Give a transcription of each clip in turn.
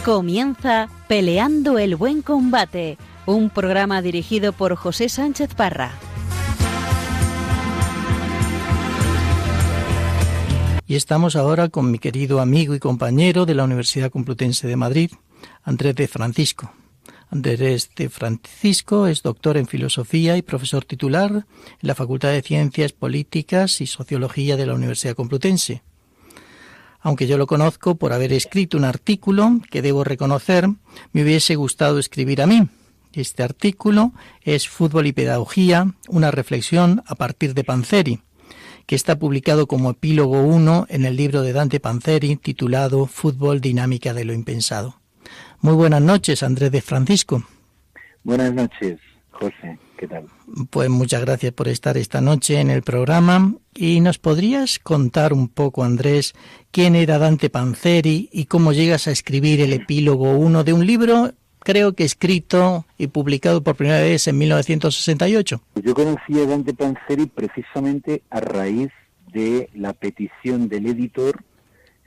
Comienza Peleando el Buen Combate, un programa dirigido por José Sánchez Parra. Y estamos ahora con mi querido amigo y compañero de la Universidad Complutense de Madrid, Andrés de Francisco. Andrés de Francisco es doctor en Filosofía y profesor titular en la Facultad de Ciencias Políticas y Sociología de la Universidad Complutense. Aunque yo lo conozco por haber escrito un artículo que, debo reconocer, me hubiese gustado escribir a mí. Este artículo es Fútbol y Pedagogía, una reflexión a partir de Panzeri, que está publicado como epílogo 1 en el libro de Dante Panzeri titulado Fútbol, dinámica de lo impensado. Muy buenas noches, Andrés de Francisco. Buenas noches, José. ¿Qué tal? Pues muchas gracias por estar esta noche en el programa. ¿Y nos podrías contar un poco, Andrés, quién era Dante Panzeri y cómo llegas a escribir el epílogo 1 de un libro, creo que escrito y publicado por primera vez en 1968? Yo conocí a Dante Panzeri precisamente a raíz de la petición del editor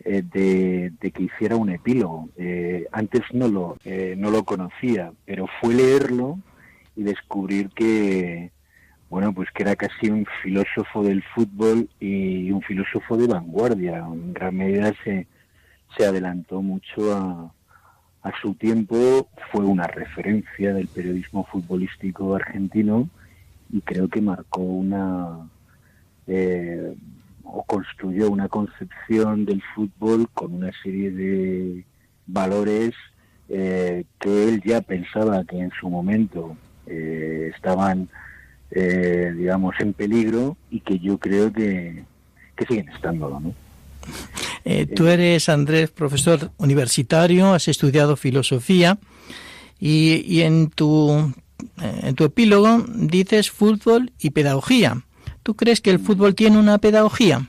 de que hiciera un epílogo. Antes no lo conocía, pero fue leerlo y descubrir que, bueno, pues que era casi un filósofo del fútbol y un filósofo de vanguardia. En gran medida se adelantó mucho a su tiempo, fue una referencia del periodismo futbolístico argentino y creo que marcó o construyó una concepción del fútbol con una serie de valores que él ya pensaba que en su momento estaban, digamos, en peligro y que yo creo que siguen estándolo, ¿no? Tú eres, Andrés, profesor universitario, has estudiado filosofía y en tu epílogo dices fútbol y pedagogía. ¿Tú crees que el fútbol tiene una pedagogía?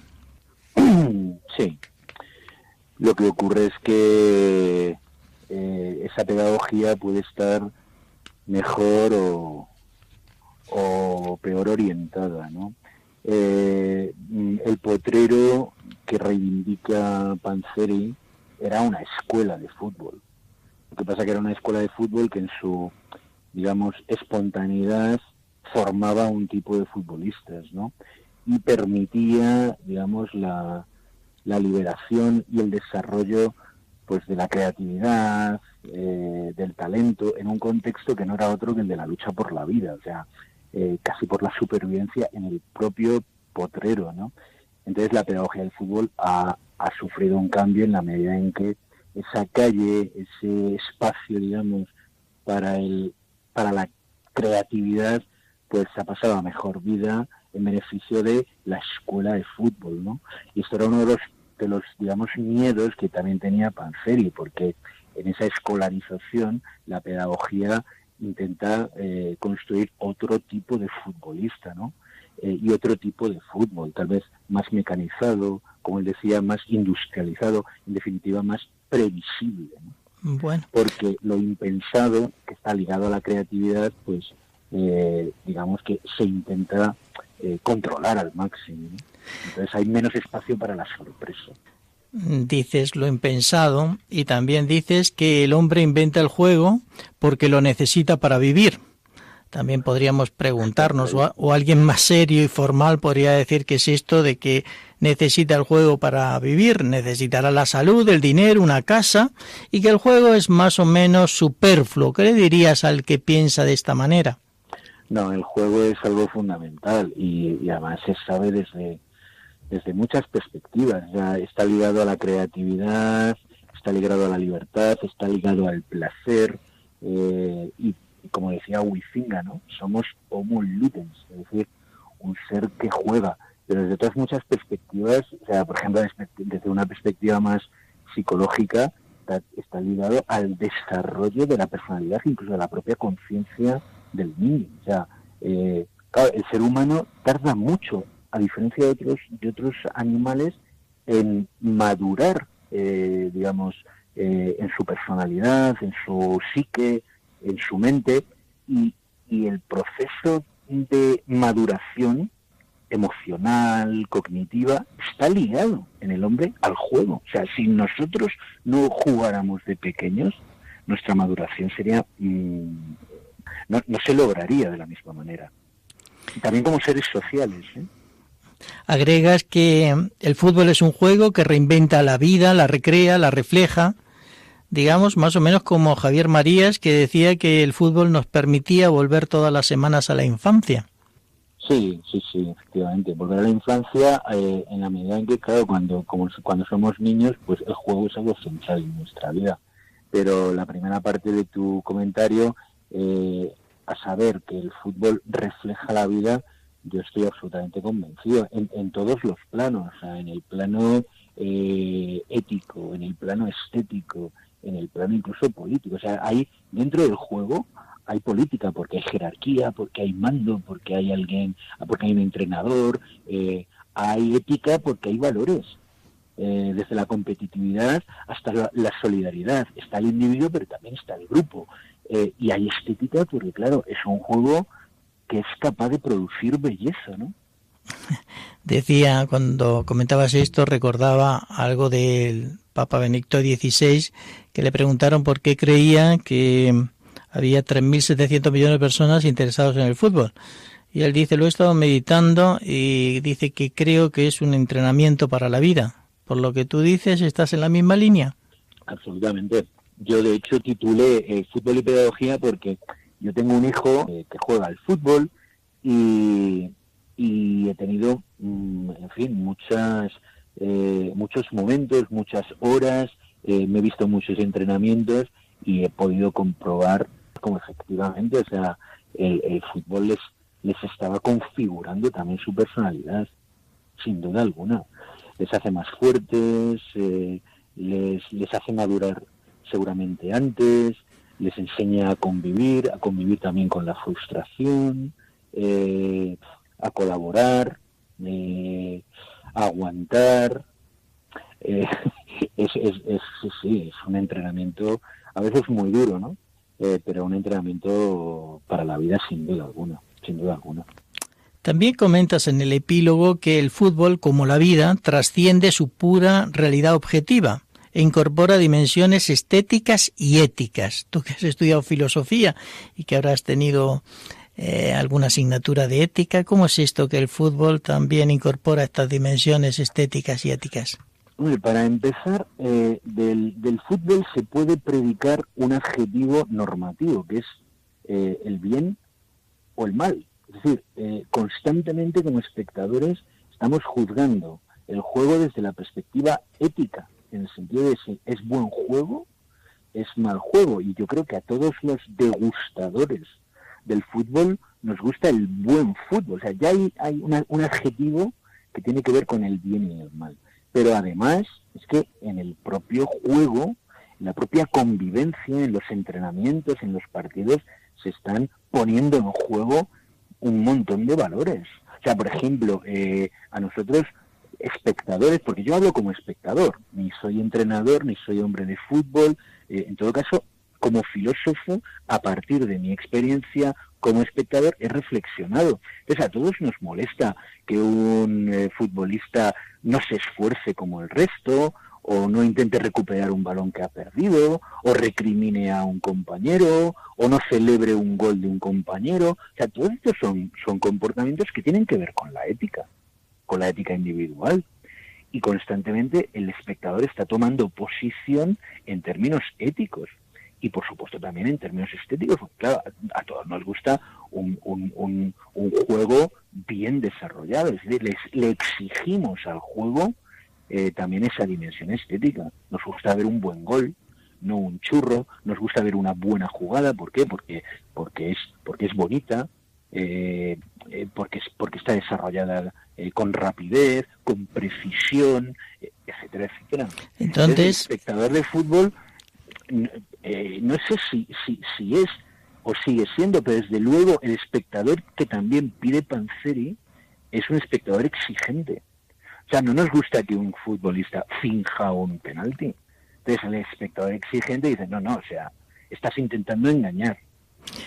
Sí. Lo que ocurre es que esa pedagogía puede estar mejor o peor orientada, ¿no? El potrero que reivindica Panzeri era una escuela de fútbol. Lo que pasa es que era una escuela de fútbol que en su, digamos, espontaneidad formaba un tipo de futbolistas, ¿no? Y permitía, digamos, la liberación y el desarrollo, pues, de la creatividad, del talento, en un contexto que no era otro que el de la lucha por la vida, o sea, casi por la supervivencia en el propio potrero, ¿no? Entonces la pedagogía del fútbol ha sufrido un cambio en la medida en que esa calle, ese espacio, digamos, para la creatividad, pues ha pasado a mejor vida en beneficio de la escuela de fútbol, ¿no? Y esto era uno de los digamos, miedos que también tenía Panzeri, porque en esa escolarización la pedagogía intenta construir otro tipo de futbolista, ¿no? Y otro tipo de fútbol, tal vez más mecanizado, como él decía, más industrializado, en definitiva más previsible, ¿no? Bueno. Porque lo impensado, que está ligado a la creatividad, pues digamos que se intenta controlar al máximo, ¿no? Entonces hay menos espacio para la sorpresa. Dices lo impensado y también dices que el hombre inventa el juego porque lo necesita para vivir. También podríamos preguntarnos, o alguien más serio y formal podría decir que es esto de que necesita el juego para vivir, necesitará la salud, el dinero, una casa, y que el juego es más o menos superfluo. ¿Qué le dirías al que piensa de esta manera? No, el juego es algo fundamental y además se sabe desde muchas perspectivas. Ya está ligado a la creatividad, está ligado a la libertad, está ligado al placer y como decía Huizinga, ¿no? Somos homo ludens, es decir, un ser que juega, pero desde todas muchas perspectivas, o sea, por ejemplo, desde una perspectiva más psicológica, está ligado al desarrollo de la personalidad, incluso de la propia conciencia del niño. O sea, claro, el ser humano tarda mucho, a diferencia de otros animales, en madurar, digamos, en su personalidad, en su psique, en su mente, y el proceso de maduración emocional, cognitiva, está ligado en el hombre al juego. O sea, si nosotros no jugáramos de pequeños, nuestra maduración sería no se lograría de la misma manera. También como seres sociales, ¿eh? Agregas que el fútbol es un juego que reinventa la vida, la recrea, la refleja, digamos, más o menos como Javier Marías, que decía que el fútbol nos permitía volver todas las semanas a la infancia. Sí, efectivamente. Volver a la infancia en la medida en que, claro, cuando somos niños, pues el juego es algo central en nuestra vida. Pero la primera parte de tu comentario, a saber que el fútbol refleja la vida, yo estoy absolutamente convencido, en todos los planos, o sea, en el plano ético, en el plano estético, en el plano incluso político. O sea, hay dentro del juego hay política, porque hay jerarquía, porque hay mando, porque hay porque hay un entrenador, hay ética porque hay valores. Desde la competitividad hasta la solidaridad. Está el individuo, pero también está el grupo. Y hay estética porque, claro, es un juego que es capaz de producir belleza, ¿no? Decía, cuando comentabas esto, recordaba algo del Papa Benedicto XVI, que le preguntaron por qué creía que había 3.700 millones de personas interesados en el fútbol. Y él dice, lo he estado meditando y dice que creo que es un entrenamiento para la vida. Por lo que tú dices, ¿estás en la misma línea? Absolutamente. Yo, de hecho, titulé Fútbol y Pedagogía porque yo tengo un hijo que juega al fútbol y he tenido, en fin, muchos momentos, muchas horas, me he visto muchos entrenamientos y he podido comprobar cómo efectivamente, o sea, el fútbol les estaba configurando también su personalidad, sin duda alguna. Les hace más fuertes, les hace madurar seguramente antes, les enseña a convivir también con la frustración, a colaborar, a aguantar. Es un entrenamiento a veces muy duro, ¿no? Pero un entrenamiento para la vida sin duda alguna. También comentas en el epílogo que el fútbol, como la vida, trasciende su pura realidad objetiva e incorpora dimensiones estéticas y éticas. Tú que has estudiado filosofía y que habrás tenido alguna asignatura de ética, ¿cómo es esto que el fútbol también incorpora estas dimensiones estéticas y éticas? Para empezar, del fútbol se puede predicar un adjetivo normativo, que es el bien o el mal. Es decir, constantemente como espectadores estamos juzgando el juego desde la perspectiva ética, en el sentido de si es buen juego, es mal juego. Y yo creo que a todos los degustadores del fútbol nos gusta el buen fútbol. O sea, ya hay un adjetivo que tiene que ver con el bien y el mal. Pero además es que en el propio juego, en la propia convivencia, en los entrenamientos, en los partidos, se están poniendo en juego un montón de valores. O sea, por ejemplo, a nosotros, espectadores, porque yo hablo como espectador, ni soy entrenador, ni soy hombre de fútbol, en todo caso, como filósofo, a partir de mi experiencia como espectador, he reflexionado. Entonces, a todos nos molesta que un futbolista no se esfuerce como el resto, o no intente recuperar un balón que ha perdido, o recrimine a un compañero, o no celebre un gol de un compañero. O sea, todos estos son comportamientos que tienen que ver con la ética individual. Y constantemente el espectador está tomando posición en términos éticos. Y por supuesto también en términos estéticos, porque claro, a todos nos gusta un juego bien desarrollado, es decir, le exigimos al juego también esa dimensión estética. Nos gusta ver un buen gol, no un churro, nos gusta ver una buena jugada. ¿Por qué? Porque es bonita, porque está desarrollada con rapidez, con precisión, etcétera, etcétera. Entonces, el espectador de fútbol, no sé si es o sigue siendo, pero desde luego el espectador que también pide Panzeri es un espectador exigente. O sea, no nos gusta que un futbolista finja un penalti. Entonces el espectador exigente dice, no, o sea, estás intentando engañar.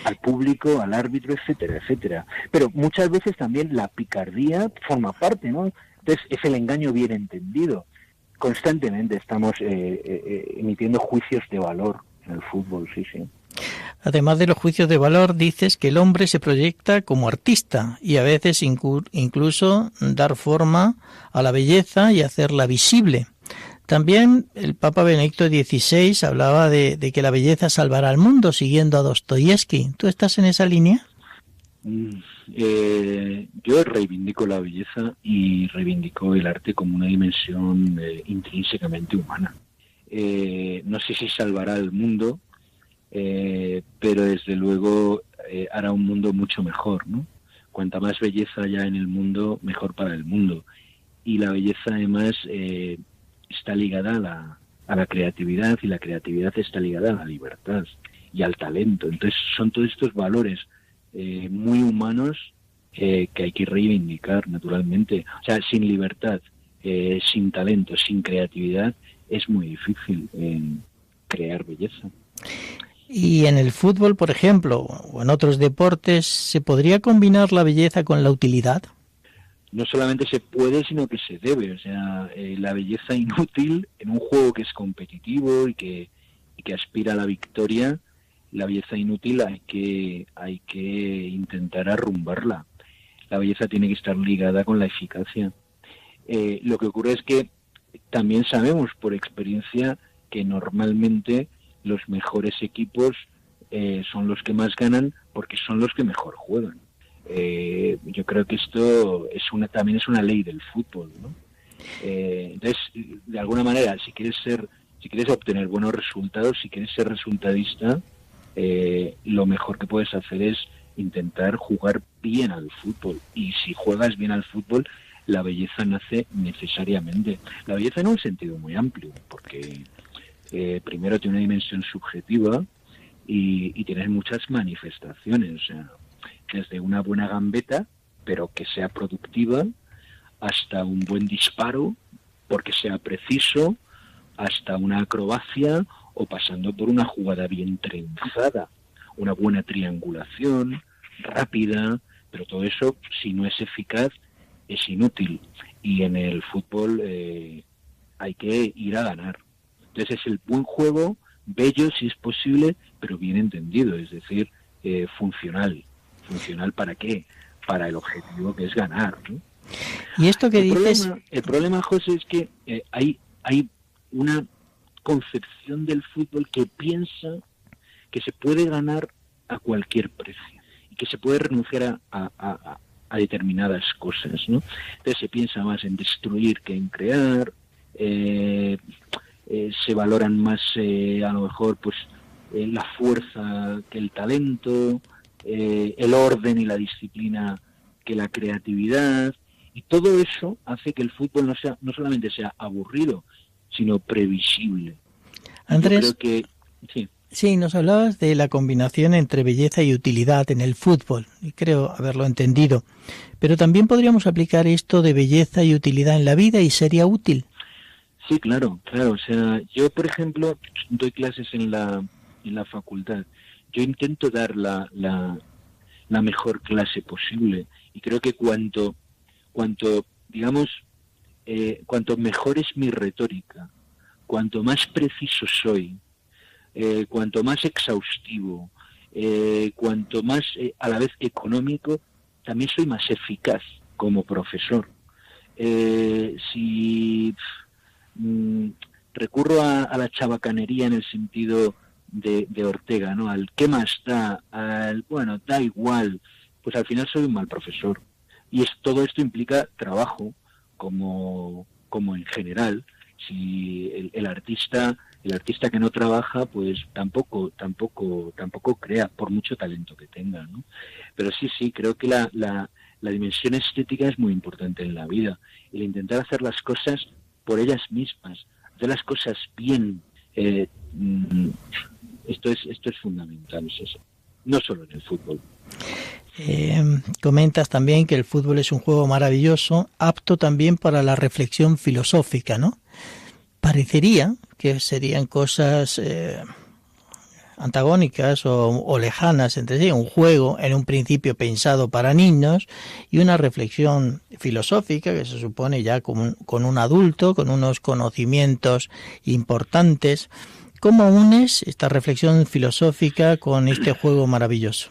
al público, al árbitro, etcétera, etcétera. Pero muchas veces también la picardía forma parte, ¿no? Entonces es el engaño bien entendido. Constantemente estamos emitiendo juicios de valor en el fútbol, sí. Además de los juicios de valor, dices que el hombre se proyecta como artista y a veces incluso dar forma a la belleza y hacerla visible. También el Papa Benedicto XVI hablaba de que la belleza salvará al mundo, siguiendo a Dostoyevsky. ¿Tú estás en esa línea? Yo reivindico la belleza y reivindico el arte como una dimensión intrínsecamente humana. No sé si salvará al mundo, pero desde luego hará un mundo mucho mejor, ¿no? Cuanta más belleza haya en el mundo, mejor para el mundo. Y la belleza además está ligada a la creatividad, y la creatividad está ligada a la libertad y al talento. Entonces son todos estos valores muy humanos que hay que reivindicar, naturalmente. O sea, sin libertad, sin talento, sin creatividad, es muy difícil crear belleza. Y en el fútbol, por ejemplo, o en otros deportes, ¿se podría combinar la belleza con la utilidad? No solamente se puede, sino que se debe. O sea, la belleza inútil en un juego que es competitivo y que aspira a la victoria, la belleza inútil hay que intentar arrumbarla. La belleza tiene que estar ligada con la eficacia. Lo que ocurre es que también sabemos por experiencia que normalmente los mejores equipos son los que más ganan porque son los que mejor juegan. Yo creo que esto también es una ley del fútbol, ¿no? Entonces, de alguna manera, si quieres obtener buenos resultados, si quieres ser resultadista, lo mejor que puedes hacer es intentar jugar bien al fútbol. Y si juegas bien al fútbol, la belleza nace necesariamente. La belleza en un sentido muy amplio, porque primero tiene una dimensión subjetiva y tienes muchas manifestaciones. O sea, desde una buena gambeta, pero que sea productiva, hasta un buen disparo, porque sea preciso, hasta una acrobacia, o pasando por una jugada bien trenzada, una buena triangulación, rápida, pero todo eso, si no es eficaz, es inútil. Y en el fútbol hay que ir a ganar. Entonces es el buen juego, bello si es posible, pero bien entendido, es decir, funcional. ¿Funcional para qué? Para el objetivo que es ganar, ¿no? Y esto que dices... El problema, José, es que hay una concepción del fútbol que piensa que se puede ganar a cualquier precio y que se puede renunciar a determinadas cosas, ¿no? Entonces se piensa más en destruir que en crear, se valoran más a lo mejor pues la fuerza que el talento, el orden y la disciplina que la creatividad, y todo eso hace que el fútbol no solamente sea aburrido, sino previsible. Andrés, yo creo que sí, nos hablabas de la combinación entre belleza y utilidad en el fútbol, y creo haberlo entendido. Pero también podríamos aplicar esto de belleza y utilidad en la vida y sería útil. Sí, claro. O sea, yo, por ejemplo, doy clases en la facultad. Yo intento dar la mejor clase posible, y creo que cuanto mejor es mi retórica, cuanto más preciso soy, cuanto más exhaustivo, cuanto más a la vez económico, también soy más eficaz como profesor. Si recurro a la chabacanería en el sentido de Ortega, ¿no? Al ¿qué más da? Bueno, da igual, pues al final soy un mal profesor. Y todo esto implica trabajo, como en general. Si el artista que no trabaja, pues tampoco crea, por mucho talento que tenga, ¿no? Pero sí, creo que la dimensión estética es muy importante en la vida. El intentar hacer las cosas por ellas mismas, hacer las cosas bien, esto es fundamental, es eso. No solo en el fútbol. Comentas también que el fútbol es un juego maravilloso, apto también para la reflexión filosófica, ¿no? Parecería que serían cosas antagónicas o lejanas entre sí, un juego en un principio pensado para niños y una reflexión filosófica que se supone ya con un adulto, con unos conocimientos importantes. ¿Cómo unes esta reflexión filosófica con este juego maravilloso?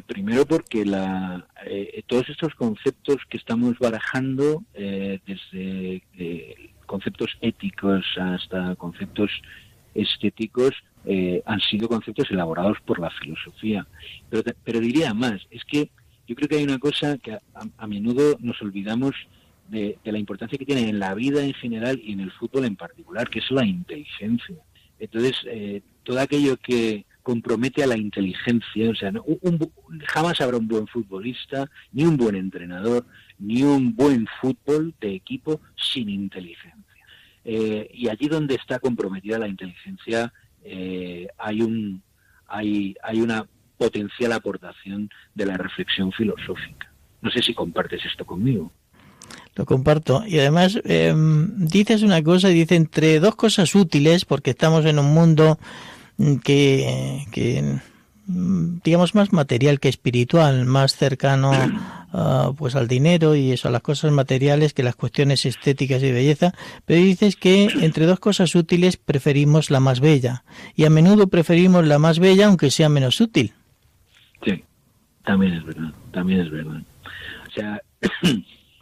Primero porque todos estos conceptos que estamos barajando, desde conceptos éticos hasta conceptos estéticos, han sido conceptos elaborados por la filosofía. Pero diría más, es que yo creo que hay una cosa que a menudo nos olvidamos de la importancia que tiene en la vida en general y en el fútbol en particular, que es la inteligencia. Entonces, todo aquello que compromete a la inteligencia, o sea, jamás habrá un buen futbolista, ni un buen entrenador, ni un buen fútbol de equipo sin inteligencia. Y allí donde está comprometida la inteligencia, hay una potencial aportación de la reflexión filosófica. No sé si compartes esto conmigo. Lo comparto. Y además dices una cosa, dice entre dos cosas útiles, porque estamos en un mundo que digamos más material que espiritual, más cercano pues al dinero y eso, a las cosas materiales, que las cuestiones estéticas y belleza. Pero dices que entre dos cosas útiles preferimos la más bella, y a menudo preferimos la más bella aunque sea menos útil. Sí, también es verdad. O sea,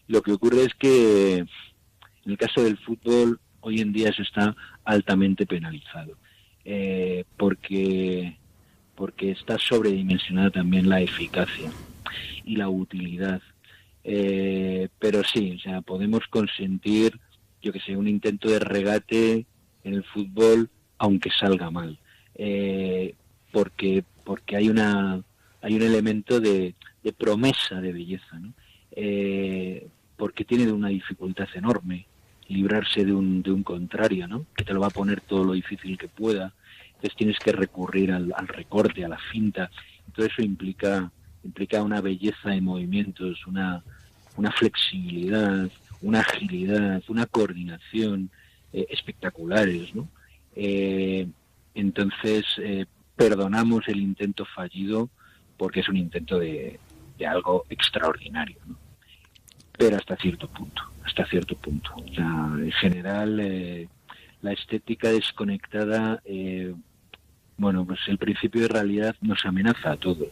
lo que ocurre es que en el caso del fútbol hoy en día eso está altamente penalizado, porque está sobredimensionada también la eficacia y la utilidad. Pero sí, o sea, podemos consentir, yo que sé, un intento de regate en el fútbol, aunque salga mal, porque hay un elemento de promesa de belleza, ¿no? Porque tiene una dificultad enorme librarse de un contrario, ¿no? Que te lo va a poner todo lo difícil que pueda. Entonces tienes que recurrir al recorte, a la finta. Todo eso implica una belleza de movimientos, una flexibilidad, una agilidad, una coordinación espectaculares, ¿no? Entonces perdonamos el intento fallido porque es un intento de algo extraordinario, ¿no? Pero hasta cierto punto. O sea, en general, la estética desconectada, pues el principio de realidad nos amenaza a todos.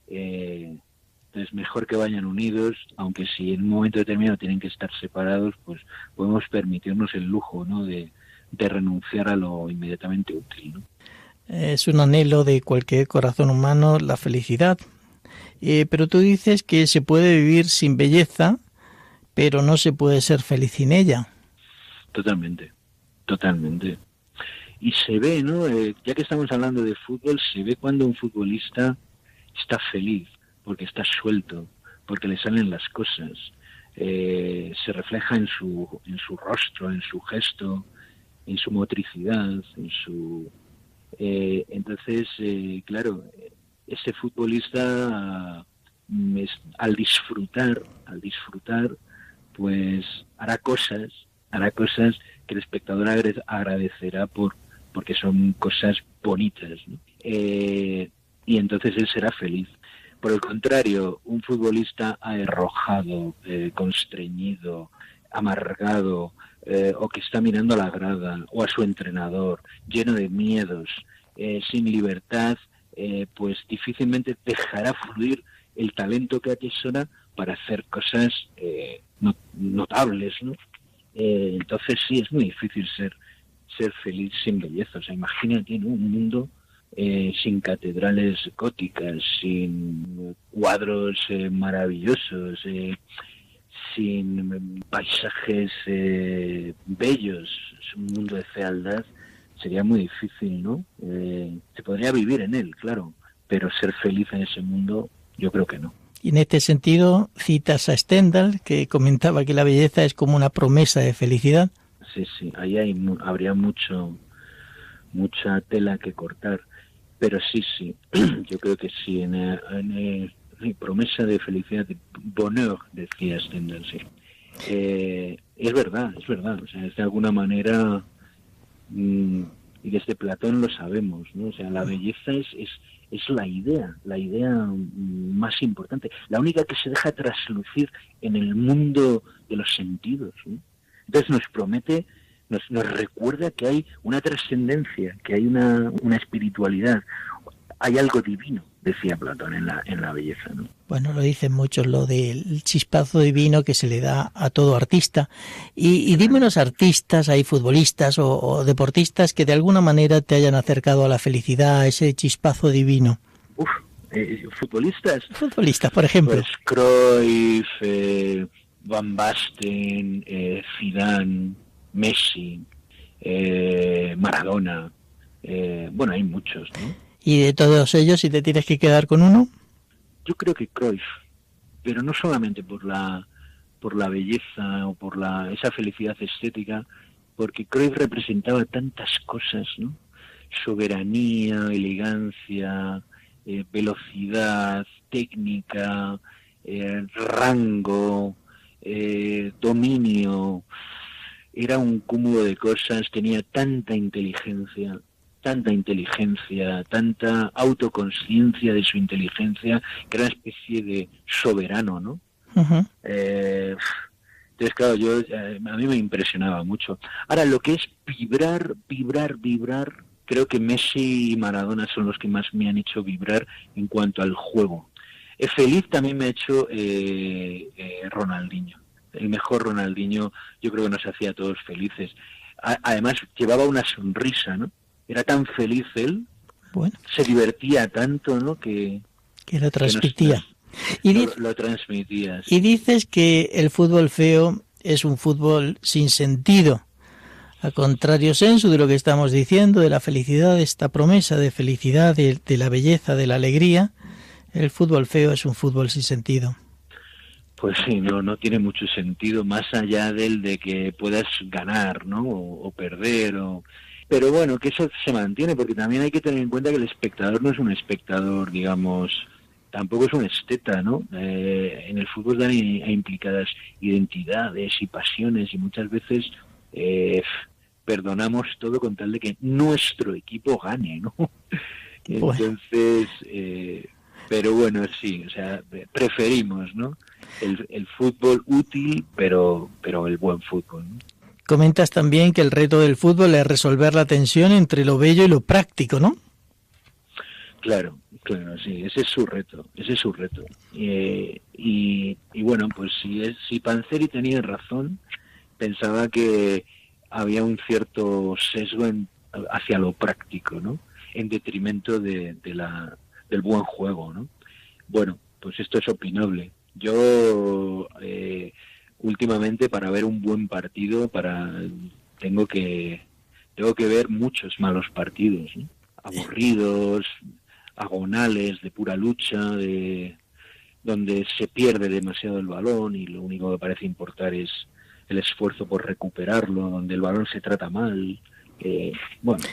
Entonces, mejor que vayan unidos, aunque si en un momento determinado tienen que estar separados, pues podemos permitirnos el lujo, ¿no?, de renunciar a lo inmediatamente útil, ¿no? Es un anhelo de cualquier corazón humano la felicidad. Pero tú dices que se puede vivir sin belleza, pero no se puede ser feliz sin ella. Totalmente. Y se ve, ¿no? Ya que estamos hablando de fútbol, se ve cuando un futbolista está feliz, porque está suelto, porque le salen las cosas. Se refleja en su rostro, en su gesto, en su motricidad, entonces, claro, ese futbolista al disfrutar, pues hará cosas que el espectador agradecerá porque son cosas bonitas, ¿no? Y entonces él será feliz. Por el contrario, un futbolista arrojado, constreñido, amargado, o que está mirando a la grada o a su entrenador, lleno de miedos, sin libertad, pues difícilmente dejará fluir el talento que atesora para hacer cosas notables, ¿no? Entonces sí, es muy difícil ser feliz sin belleza. O sea, imagínate, ¿no?, un mundo sin catedrales góticas, sin cuadros maravillosos, sin paisajes bellos, es un mundo de fealdad. Sería muy difícil, ¿no? Se podría vivir en él, claro, pero ser feliz en ese mundo, yo creo que no. Y en este sentido citas a Stendhal, que comentaba que la belleza es como una promesa de felicidad. Sí, ahí habría mucha tela que cortar, pero sí, yo creo que sí, en promesa de felicidad, de bonheur, decía Stendhal, sí. Es verdad, o sea, es de alguna manera y desde Platón lo sabemos, ¿no? O sea, la belleza es la idea más importante, la única que se deja traslucir en el mundo de los sentidos, ¿no? Entonces nos promete, nos recuerda que hay una trascendencia, que hay una espiritualidad, hay algo divino, decía Platón, en la belleza, ¿no? Bueno, lo dicen muchos, lo del chispazo divino que se le da a todo artista. Y dime unos artistas, hay futbolistas o deportistas que de alguna manera te hayan acercado a la felicidad, a ese chispazo divino. Futbolistas. Futbolistas, por ejemplo. Pues Cruyff, Van Basten, Zidane, Messi, Maradona. Bueno, hay muchos, ¿no? Y de todos ellos, si te tienes que quedar con uno. Yo creo que Cruyff, pero no solamente por la belleza o por esa felicidad estética, porque Cruyff representaba tantas cosas, ¿no? Soberanía, elegancia, velocidad, técnica, rango, dominio. Era un cúmulo de cosas, tenía tanta inteligencia, tanta autoconsciencia de su inteligencia, que era una especie de soberano, ¿no? Uh-huh. Entonces, claro, a mí me impresionaba mucho. Ahora, lo que es vibrar, creo que Messi y Maradona son los que más me han hecho vibrar en cuanto al juego. Feliz también me ha hecho Ronaldinho. El mejor Ronaldinho, yo creo que nos hacía a todos felices. Además, llevaba una sonrisa, ¿no? Era tan feliz él, bueno, se divertía tanto, ¿no? Que lo transmitía. Lo transmitía. Sí. Y dices que el fútbol feo es un fútbol sin sentido. A contrario sensu de lo que estamos diciendo, de la felicidad, de esta promesa de felicidad, de la belleza, de la alegría, el fútbol feo es un fútbol sin sentido. Pues sí, no tiene mucho sentido, más allá del de que puedas ganar, ¿no? O perder, Pero bueno, que eso se mantiene, porque también hay que tener en cuenta que el espectador no es un espectador, digamos, tampoco es un esteta, ¿no? En el fútbol están implicadas identidades y pasiones, y muchas veces perdonamos todo con tal de que nuestro equipo gane, ¿no? Entonces, pero bueno, sí, o sea, preferimos, ¿no? El fútbol útil, pero el buen fútbol, ¿no? Comentas también que el reto del fútbol es resolver la tensión entre lo bello y lo práctico, ¿no? Claro, sí, ese es su reto. Y bueno, pues si Panzeri tenía razón, pensaba que había un cierto sesgo hacia lo práctico, ¿no? En detrimento del buen juego, ¿no? Bueno, pues esto es opinable. Yo últimamente, para ver un buen partido, tengo que ver muchos malos partidos, ¿no? Aburridos, agonales, de pura lucha, donde se pierde demasiado el balón y lo único que parece importar es el esfuerzo por recuperarlo, donde el balón se trata mal, bueno.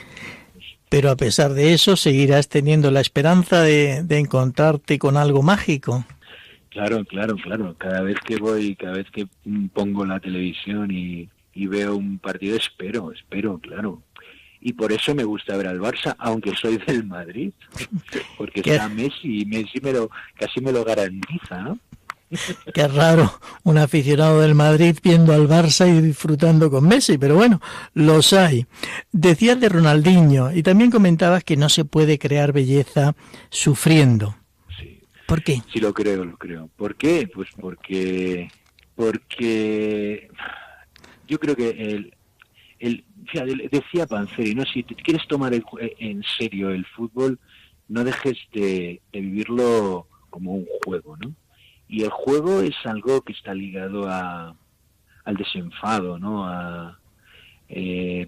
Pero a pesar de eso, seguirás teniendo la esperanza de encontrarte con algo mágico. Claro. Cada vez que pongo la televisión y veo un partido, espero, claro. Y por eso me gusta ver al Barça, aunque soy del Madrid, porque está Messi, y Messi casi me lo garantiza, ¿no? Qué raro, un aficionado del Madrid viendo al Barça y disfrutando con Messi, pero bueno, los hay. Decías de Ronaldinho y también comentabas que no se puede crear belleza sufriendo. Sí. ¿Por qué? Sí, lo creo. ¿Por qué? Pues porque yo creo que decía Panzeri, ¿no? Si te quieres tomar en serio el fútbol, no dejes de vivirlo como un juego, ¿no? Y el juego es algo que está ligado al desenfado, ¿no? Es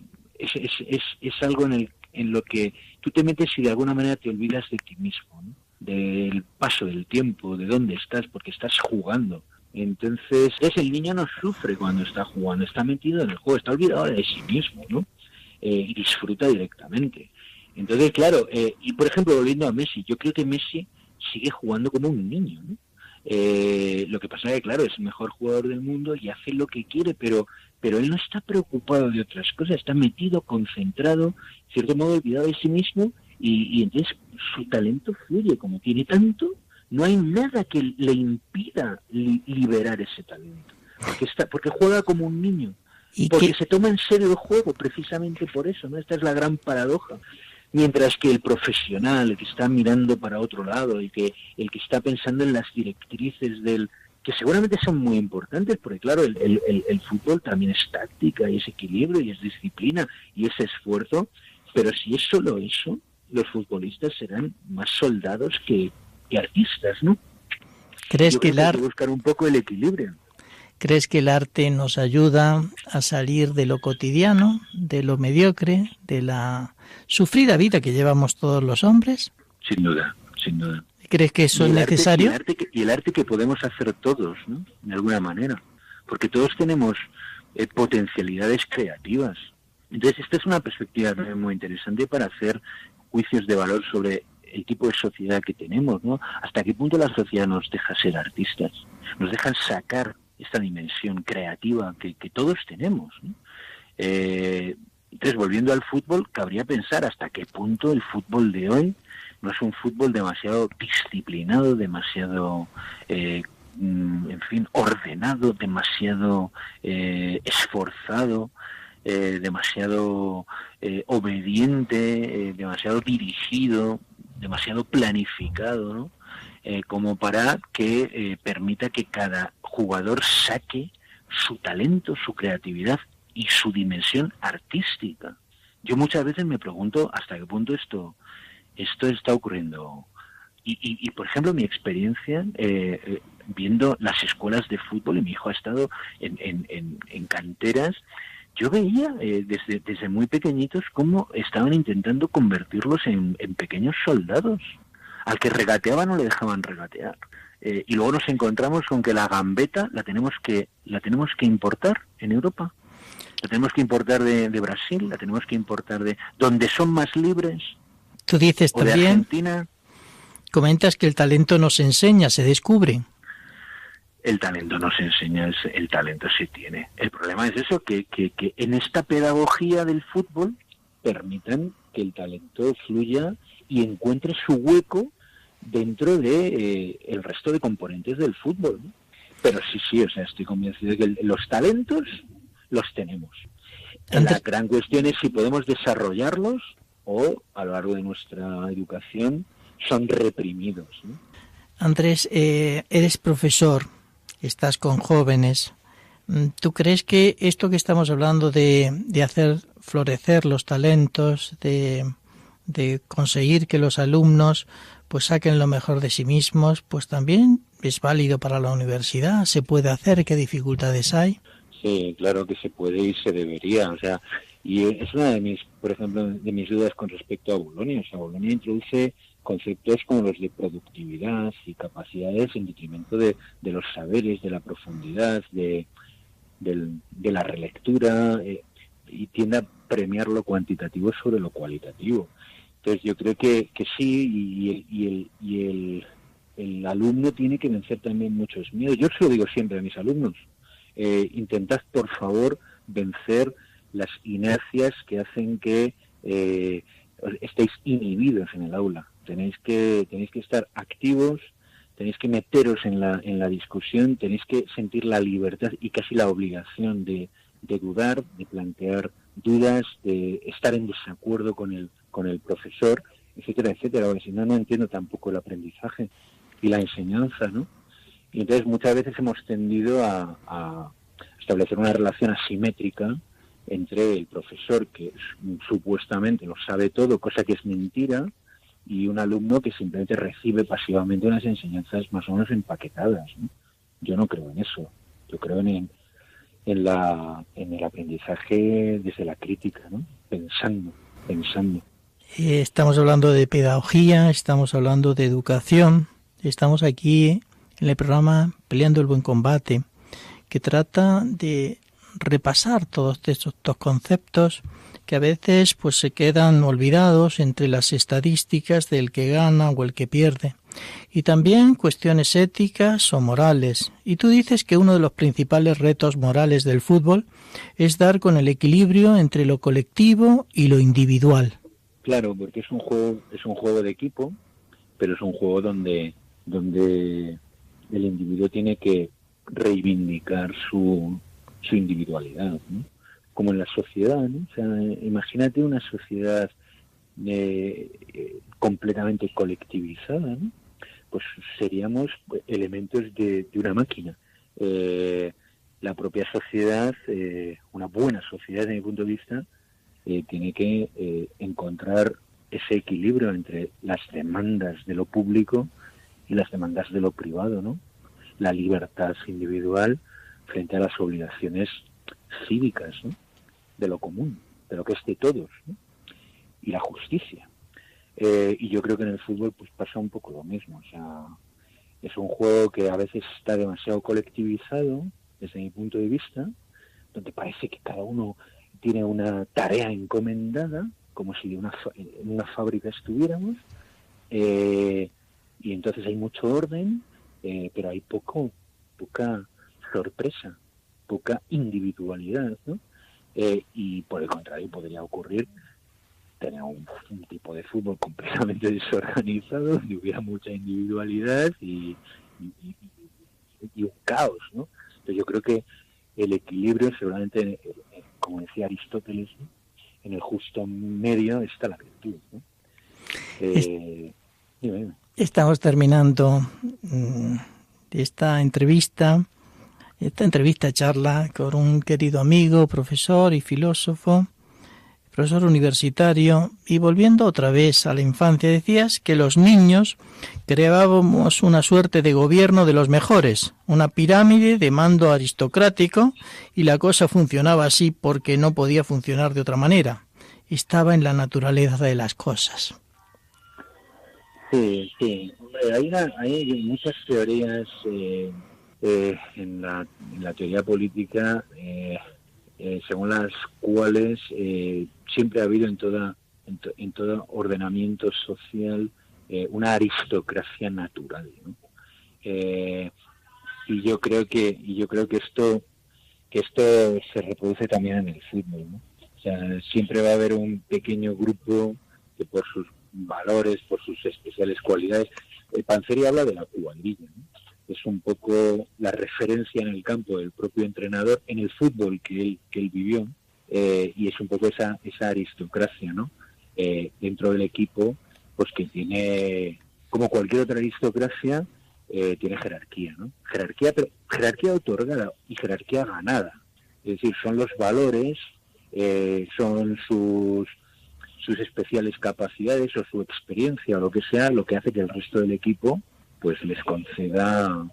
algo en lo que tú te metes y de alguna manera te olvidas de ti mismo, ¿no? Del paso del tiempo, de dónde estás, porque estás jugando. Entonces el niño no sufre cuando está jugando, está metido en el juego, está olvidado de sí mismo, ¿no? Y disfruta directamente. Entonces, claro, y por ejemplo, volviendo a Messi, yo creo que Messi sigue jugando como un niño, ¿no? Lo que pasa es que, claro, es el mejor jugador del mundo y hace lo que quiere, pero él no está preocupado de otras cosas, está metido, concentrado, en cierto modo olvidado de sí mismo, y entonces su talento fluye. Como tiene tanto, no hay nada que le impida liberar ese talento, porque juega como un niño, porque se toma en serio el juego, precisamente por eso, ¿no? Esta es la gran paradoja. Mientras que el profesional, el que está mirando para otro lado, el que está pensando en las directrices que seguramente son muy importantes, porque claro, el fútbol también es táctica, y es equilibrio, y es disciplina, y es esfuerzo, pero si es solo eso, los futbolistas serán más soldados que artistas, ¿no? ¿Crees que hay que buscar un poco el equilibrio? ¿Crees que el arte nos ayuda a salir de lo cotidiano, de lo mediocre, de la sufrida vida que llevamos todos los hombres? Sin duda, sin duda. ¿Crees que eso es necesario? Y el arte que podemos hacer todos, ¿no? De alguna manera. Porque todos tenemos potencialidades creativas. Entonces, esta es una perspectiva muy interesante para hacer juicios de valor sobre el tipo de sociedad que tenemos, ¿no? Hasta qué punto la sociedad nos deja ser artistas, nos dejan sacar esta dimensión creativa que todos tenemos, ¿no? Entonces, volviendo al fútbol, cabría pensar hasta qué punto el fútbol de hoy no es un fútbol demasiado disciplinado, demasiado, ordenado, demasiado esforzado, demasiado obediente, demasiado dirigido, demasiado planificado, ¿no? Como para que permita que cada jugador saque su talento, su creatividad y su dimensión artística. Yo muchas veces me pregunto hasta qué punto esto está ocurriendo. Y por ejemplo, mi experiencia viendo las escuelas de fútbol, y mi hijo ha estado en canteras, yo veía desde muy pequeñitos cómo estaban intentando convertirlos en pequeños soldados. Al que regateaba no le dejaban regatear. Y luego nos encontramos con que la gambeta la tenemos que importar en Europa. La tenemos que importar de Brasil, la tenemos que importar de donde son más libres. Tú dices o de también, Argentina. Comentas que el talento no se enseña, se descubre. El talento no se enseña, el talento se tiene. El problema es eso, que en esta pedagogía del fútbol permitan que el talento fluya y encuentre su hueco dentro de el resto de componentes del fútbol, ¿no? Pero sí, o sea, estoy convencido de que los talentos los tenemos. La gran cuestión es si podemos desarrollarlos o a lo largo de nuestra educación son reprimidos, ¿no? Andrés, eres profesor, estás con jóvenes. ¿Tú crees que esto que estamos hablando de hacer florecer los talentos, de conseguir que los alumnos pues saquen lo mejor de sí mismos, pues también es válido para la universidad? ¿Se puede hacer? ¿Qué dificultades hay? Sí, claro que se puede y se debería. O sea, y es una de mis, por ejemplo, de mis dudas con respecto a Bolonia. O sea, Bolonia introduce conceptos como los de productividad y capacidades en detrimento de los saberes, de la profundidad, de la relectura, y tiende a premiar lo cuantitativo sobre lo cualitativo. Entonces yo creo que sí, y el alumno tiene que vencer también muchos miedos. Yo se lo digo siempre a mis alumnos, intentad por favor vencer las inercias que hacen que estéis inhibidos en el aula. Tenéis que estar activos, tenéis que meteros en la discusión, tenéis que sentir la libertad y casi la obligación de dudar, de plantear dudas, de estar en desacuerdo con el profesor, etcétera, etcétera. Porque si no entiendo tampoco el aprendizaje y la enseñanza, ¿no? Y entonces muchas veces hemos tendido a establecer una relación asimétrica entre el profesor, que supuestamente lo sabe todo, cosa que es mentira, y un alumno que simplemente recibe pasivamente unas enseñanzas más o menos empaquetadas, ¿no? Yo no creo en eso. Yo creo en el aprendizaje desde la crítica, ¿no? Pensando. Estamos hablando de pedagogía, estamos hablando de educación, estamos aquí en el programa Peleando el Buen Combate, que trata de repasar todos estos conceptos que a veces pues se quedan olvidados entre las estadísticas del que gana o el que pierde. y también cuestiones éticas o morales. Y tú dices que uno de los principales retos morales del fútbol es dar con el equilibrio entre lo colectivo y lo individual. Claro, porque es un juego de equipo, pero es un juego donde el individuo tiene que reivindicar su individualidad, ¿no? Como en la sociedad, ¿no? O sea, imagínate una sociedad completamente colectivizada, ¿no? Pues seríamos elementos de una máquina. La propia sociedad, una buena sociedad desde mi punto de vista, tiene que encontrar ese equilibrio entre las demandas de lo público y las demandas de lo privado, ¿no? La libertad individual frente a las obligaciones cívicas, ¿no? De lo común, de lo que es de todos, ¿no? Y la justicia. Y yo creo que en el fútbol pues pasa un poco lo mismo. O sea, es un juego que a veces está demasiado colectivizado, desde mi punto de vista, donde parece que cada uno tiene una tarea encomendada, como si en una fábrica estuviéramos, y entonces hay mucho orden, pero hay poca sorpresa, poca individualidad, ¿no? Y por el contrario podría ocurrir tener un tipo de fútbol completamente desorganizado, donde hubiera mucha individualidad y un caos, ¿no? Entonces yo creo que el equilibrio, seguramente, como decía Aristóteles, ¿no? En el justo medio está la virtud, ¿no? Dime. Estamos terminando esta charla con un querido amigo, profesor y filósofo, profesor universitario, y volviendo otra vez a la infancia, decías que los niños creábamos una suerte de gobierno de los mejores, una pirámide de mando aristocrático, y la cosa funcionaba así porque no podía funcionar de otra manera. Estaba en la naturaleza de las cosas. Sí. Hombre, hay muchas teorías en la teoría política según las cuales siempre ha habido en todo ordenamiento social una aristocracia natural, ¿no? Y yo creo que esto se reproduce también en el fútbol, ¿no? O sea, siempre va a haber un pequeño grupo que por sus valores, por sus especiales cualidades, Panzeri habla de la cuadrilla, ¿no? Es un poco la referencia en el campo del propio entrenador en el fútbol que él vivió, y es un poco esa aristocracia, ¿no? Dentro del equipo, pues que tiene, como cualquier otra aristocracia, tiene jerarquía, ¿no? Pero jerarquía otorgada y jerarquía ganada. Es decir, son los valores, son sus especiales capacidades o su experiencia o lo que sea, lo que hace que el resto del equipo pues les conceda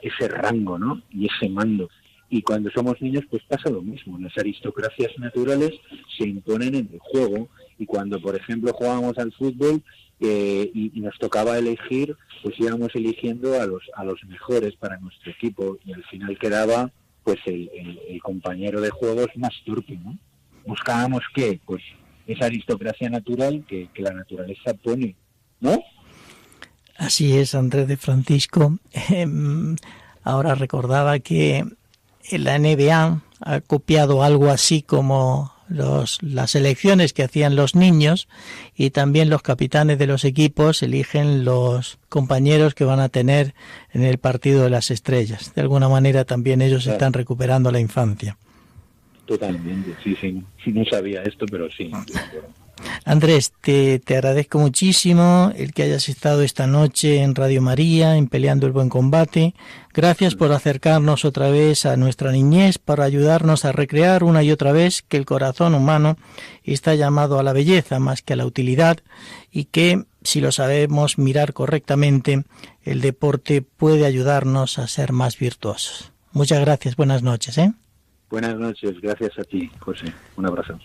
ese rango, ¿no? Y ese mando. Y cuando somos niños pues pasa lo mismo. Las aristocracias naturales se imponen en el juego, y cuando por ejemplo jugábamos al fútbol y nos tocaba elegir, pues íbamos eligiendo a los mejores para nuestro equipo, y al final quedaba pues el compañero de juegos más torpe, ¿no? Buscábamos ¿qué? Pues esa aristocracia natural que la naturaleza pone, ¿no? Así es, Andrés de Francisco. Ahora recordaba que la NBA ha copiado algo así como las elecciones que hacían los niños, y también los capitanes de los equipos eligen los compañeros que van a tener en el partido de las estrellas. De alguna manera también ellos están recuperando la infancia. Totalmente, sí, no sabía esto, pero sí. Andrés, te agradezco muchísimo el que hayas estado esta noche en Radio María, en Peleando el Buen Combate. Gracias por acercarnos otra vez a nuestra niñez, para ayudarnos a recrear una y otra vez que el corazón humano está llamado a la belleza más que a la utilidad, y que, si lo sabemos mirar correctamente, el deporte puede ayudarnos a ser más virtuosos. Muchas gracias, buenas noches, ¿eh? Buenas noches, gracias a ti, José. Un abrazo.